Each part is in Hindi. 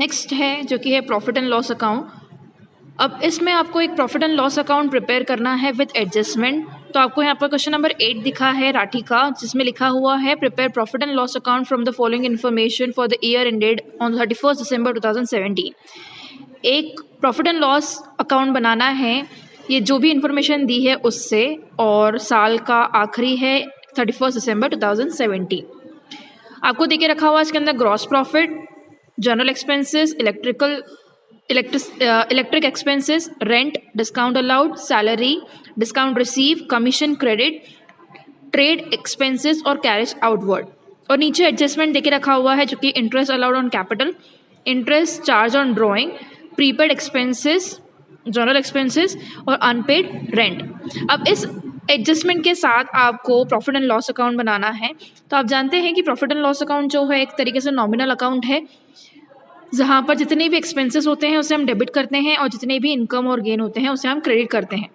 नेक्स्ट है जो कि है प्रॉफिट एंड लॉस अकाउंट। अब इसमें आपको एक profit and loss account prepare करना है विद एडजस्टमेंट। तो आपको यहाँ पर क्वेश्चन नंबर 8 दिखा है राठी का, जिसमें लिखा हुआ है prepare profit and loss account from the following information for the year ended on 31 दिसंबर 2017। एक प्रॉफिट एंड लॉस अकाउंट बनाना है, ये जो भी इन्फॉर्मेशन दी है उससे, और साल का आखिरी है 31 दिसंबर 2017। आपको देके रखा हुआ है इसके अंदर gross profit, general expenses, electric expenses, rent, discount allowed, salary, discount receive, commission credit, trade expenses और कैरेज आउटवर्ड। और नीचे एडजस्टमेंट देके रखा हुआ है जो कि interest allowed on capital, interest charge on drawing, prepaid expenses, general expenses और अनपेड रेंट। अब इस एडजस्टमेंट के साथ आपको प्रॉफिट एंड लॉस अकाउंट बनाना है। तो आप जानते हैं कि प्रॉफिट एंड लॉस अकाउंट जो है एक तरीके से नॉमिनल अकाउंट है, जहाँ पर जितने भी एक्सपेंसेस होते हैं उसे हम डेबिट करते हैं और जितने भी इनकम और गेन होते हैं उसे हम क्रेडिट करते हैं।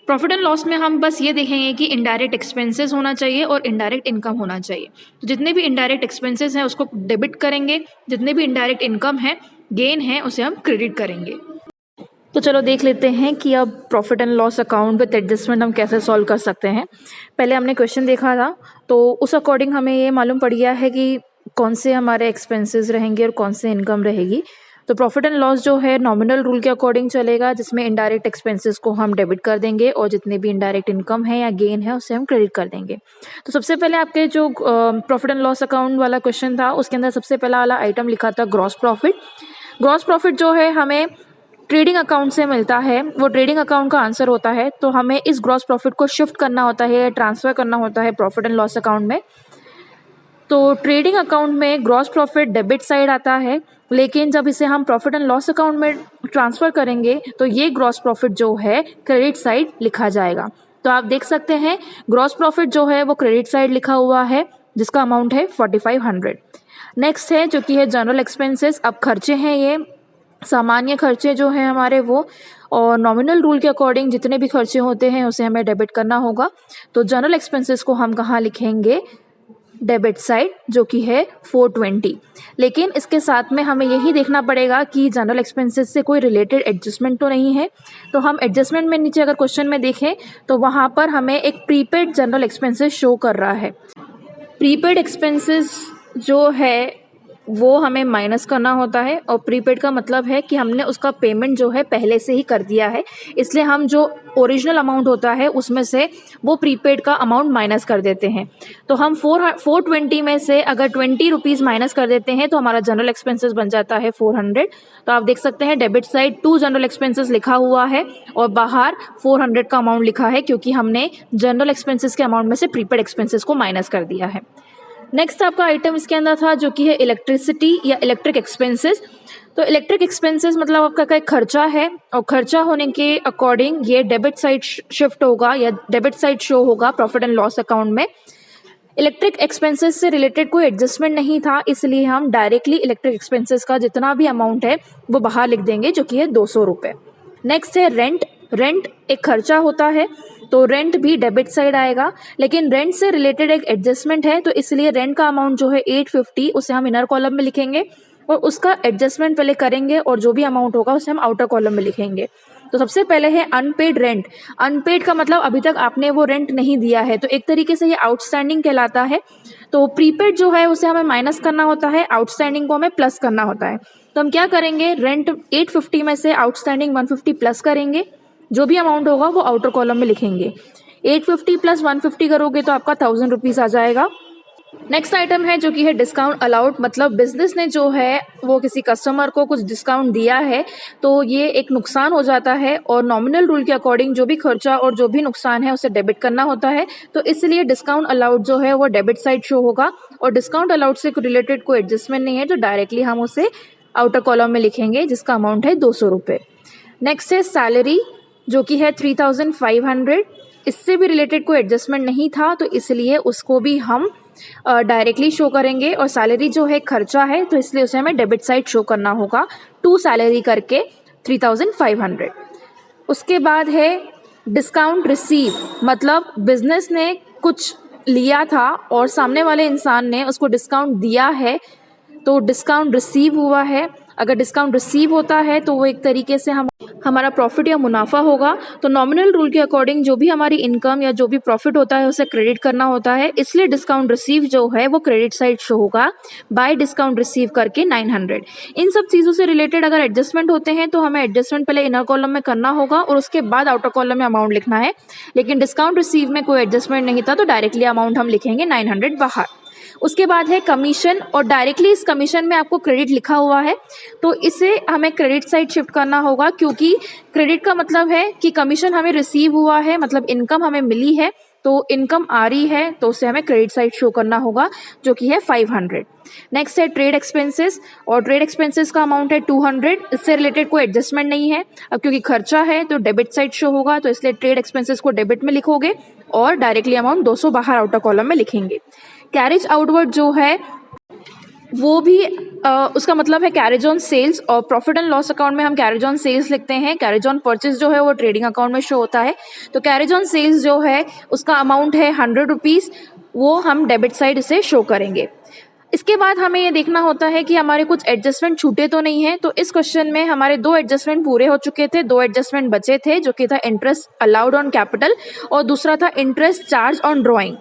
प्रॉफिट एंड लॉस में हम बस ये देखेंगे कि इनडायरेक्ट एक्सपेंसेस होना चाहिए और इनडायरेक्ट इनकम होना चाहिए। तो जितने भी इनडायरेक्ट एक्सपेंसेस हैं उसको डेबिट करेंगे, जितने भी इनडायरेक्ट इनकम है, गेन है, उसे हम क्रेडिट करेंगे। तो चलो देख लेते हैं कि अब profit and loss account with adjustment हम कैसे सॉल्व कर सकते हैं। पहले हमने क्वेश्चन देखा था तो उस अकॉर्डिंग हमें ये मालूम पड़ गया है कि कौन से हमारे एक्सपेंसेस रहेंगे और कौन से इनकम रहेगी। तो प्रॉफिट एंड लॉस जो है नॉमिनल रूल के अकॉर्डिंग चलेगा, जिसमें इनडायरेक्ट एक्सपेंसेस को हम डेबिट कर देंगे और जितने भी इनडायरेक्ट इनकम है या गेन है उसे हम क्रेडिट कर देंगे। तो सबसे पहले आपके जो प्रॉफिट एंड लॉस अकाउंट वाला क्वेश्चन था उसके अंदर सबसे पहला वाला आइटम लिखा था ग्रॉस प्रॉफिट। ग्रॉस प्रॉफिट जो है हमें ट्रेडिंग अकाउंट से मिलता है, वो ट्रेडिंग अकाउंट का आंसर होता है। तो हमें इस ग्रॉस प्रॉफिट को शिफ्ट करना होता है, ट्रांसफ़र करना होता है प्रॉफिट एंड लॉस अकाउंट में। तो ट्रेडिंग अकाउंट में ग्रॉस प्रॉफिट डेबिट साइड आता है, लेकिन जब इसे हम प्रॉफिट एंड लॉस अकाउंट में ट्रांसफ़र करेंगे तो ये ग्रॉस प्रॉफिट जो है क्रेडिट साइड लिखा जाएगा। तो आप देख सकते हैं ग्रॉस प्रॉफिट जो है वो क्रेडिट साइड लिखा हुआ है, जिसका अमाउंट है 4500। नेक्स्ट है जो कि है जनरल एक्सपेंसेस। अब खर्चे हैं, ये सामान्य खर्चे जो हैं हमारे वो, और नॉमिनल रूल के अकॉर्डिंग जितने भी खर्चे होते हैं उसे हमें डेबिट करना होगा। तो जनरल एक्सपेंसेस को हम कहाँ लिखेंगे? डेबिट साइड, जो कि है 420। लेकिन इसके साथ में हमें यही देखना पड़ेगा कि जनरल एक्सपेंसेस से कोई रिलेटेड एडजस्टमेंट तो नहीं है। तो हम एडजस्टमेंट में नीचे अगर क्वेश्चन में देखें तो वहाँ पर हमें एक प्रीपेड जनरल एक्सपेंसेस शो कर रहा है। प्रीपेड एक्सपेंसेस जो है वो हमें माइनस करना होता है, और प्रीपेड का मतलब है कि हमने उसका पेमेंट जो है पहले से ही कर दिया है, इसलिए हम जो ओरिजिनल अमाउंट होता है उसमें से वो प्रीपेड का अमाउंट माइनस कर देते हैं। तो हम 420 में से अगर 20 रुपीज़ माइनस कर देते हैं तो हमारा जनरल एक्सपेंसेस बन जाता है 400। तो आप देख सकते हैं डेबिट साइड 2 जनरल एक्सपेंसेस लिखा हुआ है और बाहर 400 का अमाउंट लिखा है, क्योंकि हमने जनरल एक्सपेंसेस के अमाउंट में से प्रीपेड एक्सपेंसेस को माइनस कर दिया है। नेक्स्ट आपका आइटम इसके अंदर था जो कि है इलेक्ट्रिसिटी या इलेक्ट्रिक एक्सपेंसेस। तो इलेक्ट्रिक एक्सपेंसेस मतलब आपका एक खर्चा है, और खर्चा होने के अकॉर्डिंग ये डेबिट साइड शिफ्ट होगा या डेबिट साइड शो होगा प्रॉफिट एंड लॉस अकाउंट में। इलेक्ट्रिक एक्सपेंसेस से रिलेटेड कोई एडजस्टमेंट नहीं था, इसलिए हम डायरेक्टली इलेक्ट्रिक एक्सपेंसेस का जितना भी अमाउंट है वो बाहर लिख देंगे, जो कि है 200 रुपये। नेक्स्ट है रेंट। रेंट एक खर्चा होता है, तो रेंट भी डेबिट साइड आएगा, लेकिन रेंट से रिलेटेड एक एडजस्टमेंट है, तो इसलिए रेंट का अमाउंट जो है 850 उसे हम इनर कॉलम में लिखेंगे और उसका एडजस्टमेंट पहले करेंगे, और जो भी अमाउंट होगा उसे हम आउटर कॉलम में लिखेंगे। तो सबसे पहले है अनपेड रेंट। अनपेड का मतलब अभी तक आपने वो रेंट नहीं दिया है, तो एक तरीके से ये आउटस्टैंडिंग कहलाता है। तो प्रीपेड जो है उसे हमें माइनस करना होता है, आउटस्टैंडिंग को हमें प्लस करना होता है। तो हम क्या करेंगे, रेंट 850 में से आउटस्टैंडिंग 150 प्लस करेंगे, जो भी अमाउंट होगा वो आउटर कॉलम में लिखेंगे। 850 प्लस 150 करोगे तो आपका 1000 रुपीज़ आ जाएगा। नेक्स्ट आइटम है जो कि है डिस्काउंट अलाउड। मतलब बिजनेस ने जो है वो किसी कस्टमर को कुछ डिस्काउंट दिया है, तो ये एक नुकसान हो जाता है, और नॉमिनल रूल के अकॉर्डिंग जो भी खर्चा और जो भी नुकसान है उसे डेबिट करना होता है। तो इसलिए डिस्काउंट अलाउड जो है वो डेबिट साइड शो होगा, और डिस्काउंट अलाउड से रिलेटेड कोई एडजस्टमेंट नहीं है, तो डायरेक्टली हम उसे आउटर कॉलम में लिखेंगे, जिसका अमाउंट है 200 रुपये। नेक्स्ट है सैलरी, जो कि है 3500। इससे भी रिलेटेड कोई एडजस्टमेंट नहीं था, तो इसलिए उसको भी हम डायरेक्टली शो करेंगे, और सैलरी जो है खर्चा है, तो इसलिए उसे हमें डेबिट साइड शो करना होगा, टू सैलरी करके 3500। उसके बाद है डिस्काउंट रिसीव। मतलब बिजनेस ने कुछ लिया था और सामने वाले इंसान ने उसको डिस्काउंट दिया है, तो डिस्काउंट रिसीव हुआ है। अगर डिस्काउंट रिसीव होता है तो वो एक तरीके से हमारा प्रॉफिट या मुनाफा होगा। तो नॉमिनल रूल के अकॉर्डिंग जो भी हमारी इनकम या जो भी प्रॉफिट होता है उसे क्रेडिट करना होता है, इसलिए डिस्काउंट रिसीव जो है वो क्रेडिट साइड शो होगा बाय डिस्काउंट रिसीव करके 900। इन सब चीज़ों से रिलेटेड अगर एडजस्टमेंट होते हैं तो हमें एडजस्टमेंट पहले इनर कॉलम में करना होगा और उसके बाद आउटर कॉलम में अमाउंट लिखना है। लेकिन डिस्काउंट रिसीव में कोई एडजस्टमेंट नहीं था तो डायरेक्टली अमाउंट हम लिखेंगे 900 बाहर। उसके बाद है कमीशन, और डायरेक्टली इस कमीशन में आपको क्रेडिट लिखा हुआ है तो इसे हमें क्रेडिट साइड शिफ्ट करना होगा, क्योंकि क्रेडिट का मतलब है कि कमीशन हमें रिसीव हुआ है, मतलब इनकम हमें मिली है, तो इनकम आ रही है तो उसे हमें क्रेडिट साइड शो करना होगा जो कि है 500। नेक्स्ट है ट्रेड एक्सपेंसेस, और ट्रेड एक्सपेंसेस का अमाउंट है 200। इससे रिलेटेड कोई एडजस्टमेंट नहीं है, अब क्योंकि खर्चा है तो डेबिट साइड शो होगा, तो इसलिए ट्रेड एक्सपेंसेस को डेबिट में लिखोगे और डायरेक्टली अमाउंट 200 बाहर आउटर कॉलम में लिखेंगे। कैरेज आउटवर्ड जो है वो भी उसका मतलब है कैरेज ऑन सेल्स, और प्रॉफिट एंड लॉस अकाउंट में हम कैरेज ऑन सेल्स लिखते हैं। कैरेज ऑन परचेज जो है वो ट्रेडिंग अकाउंट में शो होता है। तो कैरेज ऑन सेल्स जो है उसका अमाउंट है 100 रुपीज़, वो हम डेबिट साइड इसे शो करेंगे। इसके बाद हमें ये देखना होता है कि हमारे कुछ एडजस्टमेंट छूटे तो नहीं है। तो इस क्वेश्चन में हमारे 2 एडजस्टमेंट पूरे हो चुके थे, 2 एडजस्टमेंट बचे थे, जो कि था इंटरेस्ट अलाउड ऑन कैपिटल और दूसरा था interest charge on drawing.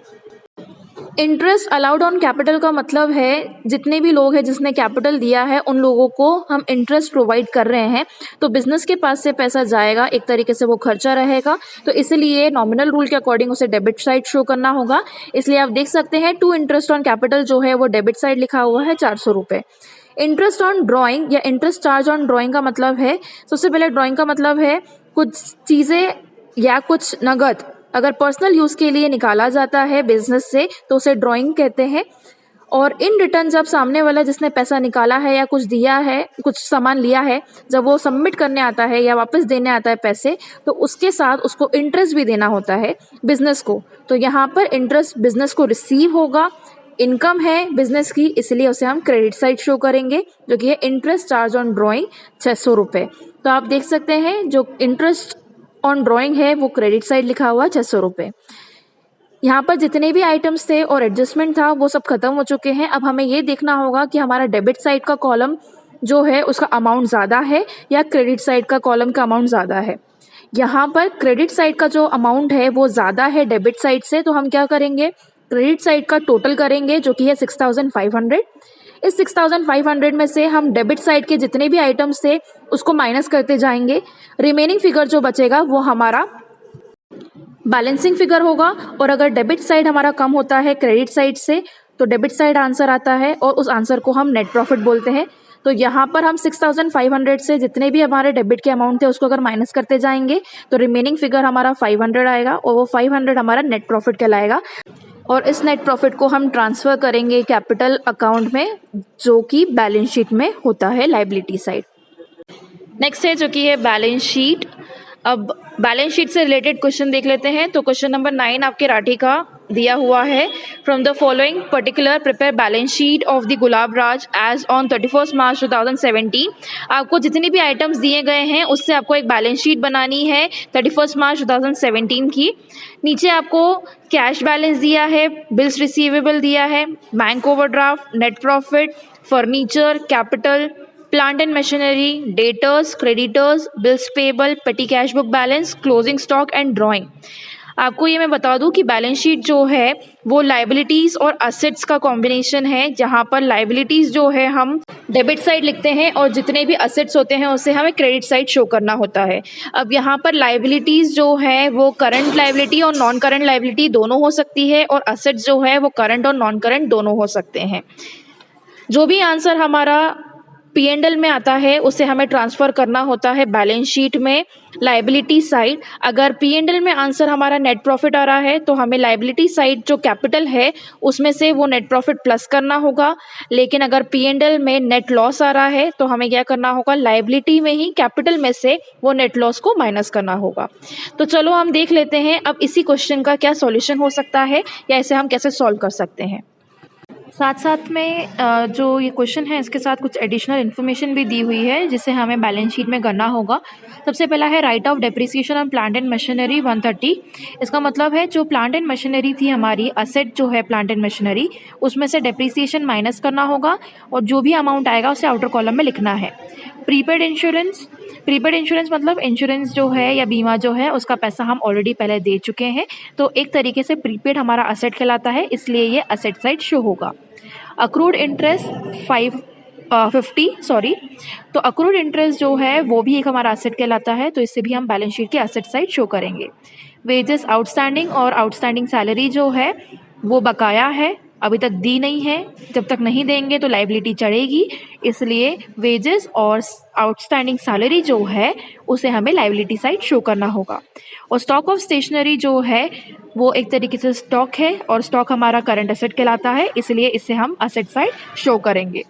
Interest allowed on capital का मतलब है जितने भी लोग हैं जिसने कैपिटल दिया है उन लोगों को हम इंटरेस्ट प्रोवाइड कर रहे हैं, तो बिजनेस के पास से पैसा जाएगा, एक तरीके से वो खर्चा रहेगा, तो इसलिए नॉमिनल रूल के अकॉर्डिंग उसे डेबिट साइड शो करना होगा। इसलिए आप देख सकते हैं टू इंटरेस्ट ऑन कैपिटल जो है वो डेबिट साइड लिखा हुआ है 400 रुपये। इंटरेस्ट ऑन ड्राइंग या इंटरेस्ट चार्ज ऑन ड्राइंग का मतलब है, सबसे पहले ड्राइंग का मतलब है कुछ चीज़ें या कुछ नगद अगर पर्सनल यूज़ के लिए निकाला जाता है बिजनेस से तो उसे ड्राइंग कहते हैं। और इन रिटर्न जब सामने वाला जिसने पैसा निकाला है या कुछ दिया है, कुछ सामान लिया है, जब वो सबमिट करने आता है या वापस देने आता है पैसे, तो उसके साथ उसको इंटरेस्ट भी देना होता है बिजनेस को। तो यहाँ पर इंटरेस्ट बिजनेस को रिसीव होगा, इनकम है बिजनेस की, इसलिए उसे हम क्रेडिट साइड शो करेंगे, जो कि है इंटरेस्ट चार्ज ऑन ड्राइंग 600 रुपये। तो आप देख सकते हैं जो इंटरेस्ट ऑन ड्राइंग है वो क्रेडिट साइड लिखा हुआ है 600 रुपये। यहाँ पर जितने भी आइटम्स थे और एडजस्टमेंट था वो सब खत्म हो चुके हैं। अब हमें ये देखना होगा कि हमारा डेबिट साइड का कॉलम जो है उसका अमाउंट ज़्यादा है या क्रेडिट साइड का कॉलम का अमाउंट ज़्यादा है। यहाँ पर क्रेडिट साइड का जो अमाउंट है वो ज़्यादा है डेबिट साइड से, तो हम क्या करेंगे, क्रेडिट साइड का टोटल करेंगे जो कि है 6500। इस 6500 में से हम डेबिट साइड के जितने भी आइटम्स थे उसको माइनस करते जाएंगे। रिमेनिंग फिगर जो बचेगा वो हमारा बैलेंसिंग फिगर होगा। और अगर डेबिट साइड हमारा कम होता है क्रेडिट साइड से तो डेबिट साइड आंसर आता है और उस आंसर को हम नेट प्रॉफिट बोलते हैं। तो यहाँ पर हम 6500 से जितने भी हमारे डेबिट के अमाउंट थे उसको अगर माइनस करते जाएंगे तो रिमेनिंग फिगर हमारा 500 आएगा और वो 500 हमारा नेट प्रॉफिट कहलाएगा। और इस नेट प्रॉफिट को हम ट्रांसफ़र करेंगे कैपिटल अकाउंट में जो कि बैलेंस शीट में होता है लायबिलिटी साइड। नेक्स्ट है जो कि है बैलेंस शीट। अब बैलेंस शीट से रिलेटेड क्वेश्चन देख लेते हैं। तो क्वेश्चन नंबर 9 आपके राठी का दिया हुआ है, from the following particular prepare balance sheet of the Gulab Raj as on 31 March 2017। आपको जितने भी आइटम्स दिए गए हैं उससे आपको एक बैलेंस शीट बनानी है 31 मार्च 2017 की। नीचे आपको कैश बैलेंस दिया है, बिल्स रिसीवेबल दिया है, bank overdraft, net profit, furniture, capital, plant and machinery, debtors, creditors, bills payable, पेटी cash book balance, closing stock and drawing. आपको ये मैं बता दूं कि बैलेंस शीट जो है वो लायबिलिटीज़ और असेट्स का कॉम्बिनेशन है, जहां पर लायबिलिटीज़ जो है हम डेबिट साइड लिखते हैं और जितने भी असेट्स होते हैं उसे हमें क्रेडिट साइड शो करना होता है। अब यहाँ पर लायबिलिटीज़ जो है वो करंट लायबिलिटी और नॉन करंट लायबिलिटी दोनों हो सकती है, और असेट्स जो है वो करंट और नॉन करंट दोनों हो सकते हैं। जो भी आंसर हमारा P&L में आता है उसे हमें ट्रांसफ़र करना होता है बैलेंस शीट में लायबिलिटी साइड। अगर P&L में आंसर हमारा नेट प्रॉफिट आ रहा है तो हमें लायबिलिटी साइड जो कैपिटल है उसमें से वो नेट प्रॉफिट प्लस करना होगा। लेकिन अगर P&L में नेट लॉस आ रहा है तो हमें क्या करना होगा, लायबिलिटी में ही कैपिटल में से वो नेट लॉस को माइनस करना होगा। तो चलो हम देख लेते हैं अब इसी क्वेश्चन का क्या सॉल्यूशन हो सकता है या इसे हम कैसे सॉल्व कर सकते हैं। साथ साथ में जो ये क्वेश्चन है इसके साथ कुछ एडिशनल इन्फॉर्मेशन भी दी हुई है जिसे हमें बैलेंस शीट में करना होगा। सबसे पहला है right of depreciation on plant and machinery 130। इसका मतलब है जो प्लांट एंड मशीनरी थी हमारी असेट जो है प्लांट एंड मशीनरी, उसमें से डेप्रिसिएशन माइनस करना होगा और जो भी अमाउंट आएगा उसे आउटर कॉलम में लिखना है। प्रीपेड इंश्योरेंस, प्रीपेड इंश्योरेंस मतलब इंश्योरेंस जो है या बीमा जो है उसका पैसा हम ऑलरेडी पहले दे चुके हैं, तो एक तरीके से प्रीपेड हमारा असेट कहलाता है, इसलिए ये असेट साइड शो होगा। अक्रूड इंटरेस्ट 50 सॉरी, तो अक्रूड इंटरेस्ट जो है वो भी एक हमारा असेट कहलाता है, तो इससे भी हम बैलेंस शीट के असेट साइड शो करेंगे। वेजेस आउटस्टैंडिंग और आउटस्टैंडिंग सैलरी जो है वो बकाया है, अभी तक दी नहीं है, जब तक नहीं देंगे तो लाइबिलिटी चढ़ेगी, इसलिए वेजेस और आउटस्टैंडिंग सैलरी जो है उसे हमें लाइबिलिटी साइड शो करना होगा। और स्टॉक ऑफ स्टेशनरी जो है वो एक तरीके से स्टॉक है और स्टॉक हमारा करंट असेट कहलाता है, इसलिए इसे हम असेट साइड शो करेंगे।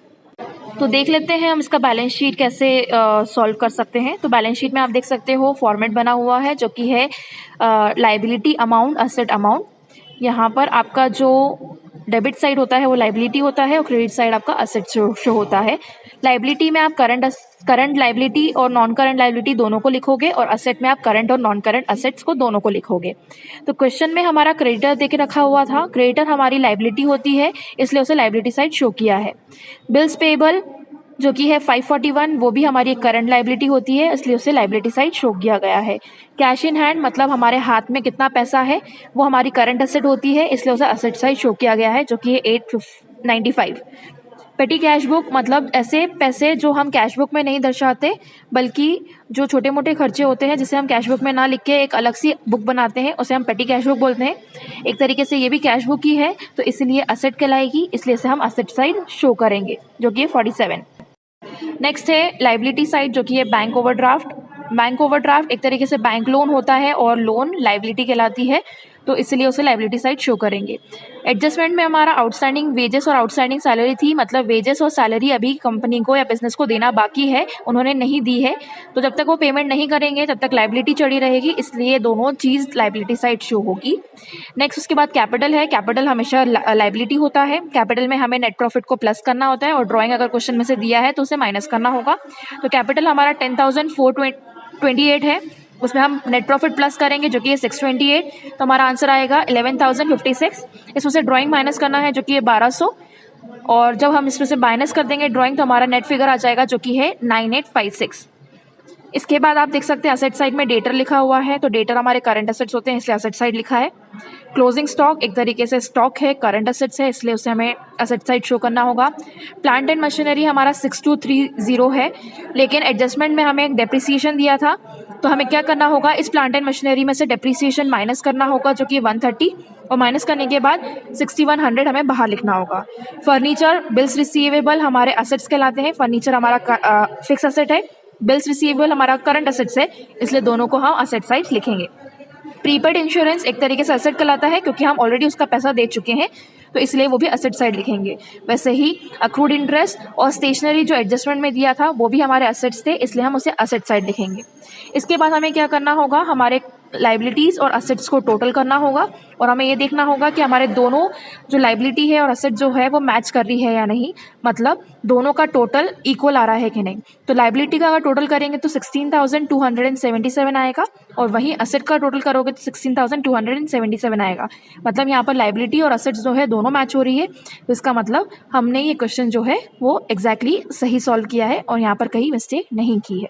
तो देख लेते हैं हम इसका बैलेंस शीट कैसे सॉल्व कर सकते हैं। तो बैलेंस शीट में आप देख सकते हो फॉर्मेट बना हुआ है जो कि है लाइबिलिटी अमाउंट असेट अमाउंट। यहाँ पर आपका जो डेबिट साइड होता है वो लाइबिलिटी होता है और क्रेडिट साइड आपका असेट शो होता है। लाइबिलिटी में आप करंट लाइबिलिटी और नॉन करंट लाइबिलिटी दोनों को लिखोगे और असेट में आप करंट और नॉन करंट असेट्स को दोनों को लिखोगे। तो क्वेश्चन में हमारा क्रेडिटर देके रखा हुआ था, क्रेडिटर हमारी लाइबिलिटी होती है इसलिए उसे लाइबिलिटी साइड शो किया है। बिल्स पेबल जो कि है 541 वो भी हमारी करंट लाइबिलिटी होती है इसलिए उसे लाइबिलिटी साइड शो किया गया है। कैश इन हैंड मतलब हमारे हाथ में कितना पैसा है वो हमारी करंट असेट होती है इसलिए उसे असेट साइड शो किया गया है जो कि है 895। पेटी कैश बुक मतलब ऐसे पैसे जो हम कैश बुक में नहीं दर्शाते बल्कि जो छोटे मोटे खर्चे होते हैं जिसे हम कैश बुक में ना लिख के एक अलग सी बुक बनाते हैं उसे हम पेटी कैश बुक बोलते हैं। एक तरीके से ये भी कैश बुक ही है तो इसलिए असेट कहलाएगी, इसलिए इसे हम असेट साइड शो करेंगे जो कि है 47। नेक्स्ट है लाइबिलिटी साइड जो कि है बैंक ओवरड्राफ्ट। बैंक ओवरड्राफ्ट एक तरीके से बैंक लोन होता है और लोन लाइबिलिटी कहलाती है तो इसलिए उसे लाइबिलिटी साइड शो करेंगे। एडजस्टमेंट में हमारा आउटस्टैंडिंग वेजेस और आउटस्टैंडिंग सैलरी थी, मतलब वेजेस और सैलरी अभी कंपनी को या बिजनेस को देना बाकी है, उन्होंने नहीं दी है, तो जब तक वो पेमेंट नहीं करेंगे तब तक लाइबिलिटी चढ़ी रहेगी, इसलिए दोनों चीज़ लाइबिलिटी साइड शो होगी। नेक्स्ट उसके बाद कैपिटल है। कैपिटल हमेशा लाइबिलिटी होता है। कैपिटल में हमें नेट प्रॉफिट को प्लस करना होता है और ड्राइंग अगर क्वेश्चन में से दिया है तो उसे माइनस करना होगा। तो कैपिटल हमारा 10,428 है, उसमें हम नेट प्रॉफिट प्लस करेंगे जो कि है 628, तो हमारा आंसर आएगा 11,056। इसमें से ड्राइंग माइनस करना है जो कि है 1200 और जब हम इसमें से माइनस कर देंगे ड्राइंग तो हमारा नेट फिगर आ जाएगा जो कि है 9856। इसके बाद आप देख सकते हैं असेट साइड में डेटर लिखा हुआ है, तो डेटर हमारे करंट असेट्स होते हैं इसलिए असेट साइड लिखा है। क्लोजिंग स्टॉक एक तरीके से स्टॉक है, करंट असेट्स है इसलिए उसे हमें असेट साइड शो करना होगा। प्लांट एंड मशीनरी हमारा 6230 है, लेकिन एडजस्टमेंट में हमें एक डेप्रिसिएशन दिया था तो हमें क्या करना होगा, इस प्लांट एंड मशीनरी में से डेप्रिसिएशन माइनस करना होगा जो कि 130 और माइनस करने के बाद 6100 हमें बाहर लिखना होगा। फर्नीचर बिल्स रिसीवेबल हमारे असेट्स कहलाते हैं, फर्नीचर हमारा फिक्स असेट है, बिल्स रिसीवेबल हमारा करंट असेट्स है, इसलिए दोनों को हम असेट साइड लिखेंगे। प्रीपेड इंश्योरेंस एक तरीके से असेट कहलाता है क्योंकि हम ऑलरेडी उसका पैसा दे चुके हैं तो इसलिए वो भी असेट साइड लिखेंगे। वैसे ही अक्रूड इंटरेस्ट और स्टेशनरी जो एडजस्टमेंट में दिया था वो भी हमारे असेट्स थे इसलिए हम उसे असेट साइड लिखेंगे। इसके बाद हमें क्या करना होगा, हमारे लाइबिलिटीज़ और असेट्स को टोटल करना होगा और हमें ये देखना होगा कि हमारे दोनों जो लाइबिलिटी है और असेट जो है वो मैच कर रही है या नहीं, मतलब दोनों का टोटल इक्वल आ रहा है कि नहीं। तो लाइबिलिटी का अगर टोटल करेंगे तो 16,277 आएगा और वहीं असेट का टोटल करोगे तो 16,277 आएगा, मतलब यहाँ पर लाइबिलिटी और असेट्स जो है दोनों मैच हो रही है, तो इसका मतलब हमने ये क्वेश्चन जो है वो एग्जैक्टली सही सॉल्व किया है और यहाँ पर कहीं मिस्टेक नहीं की है।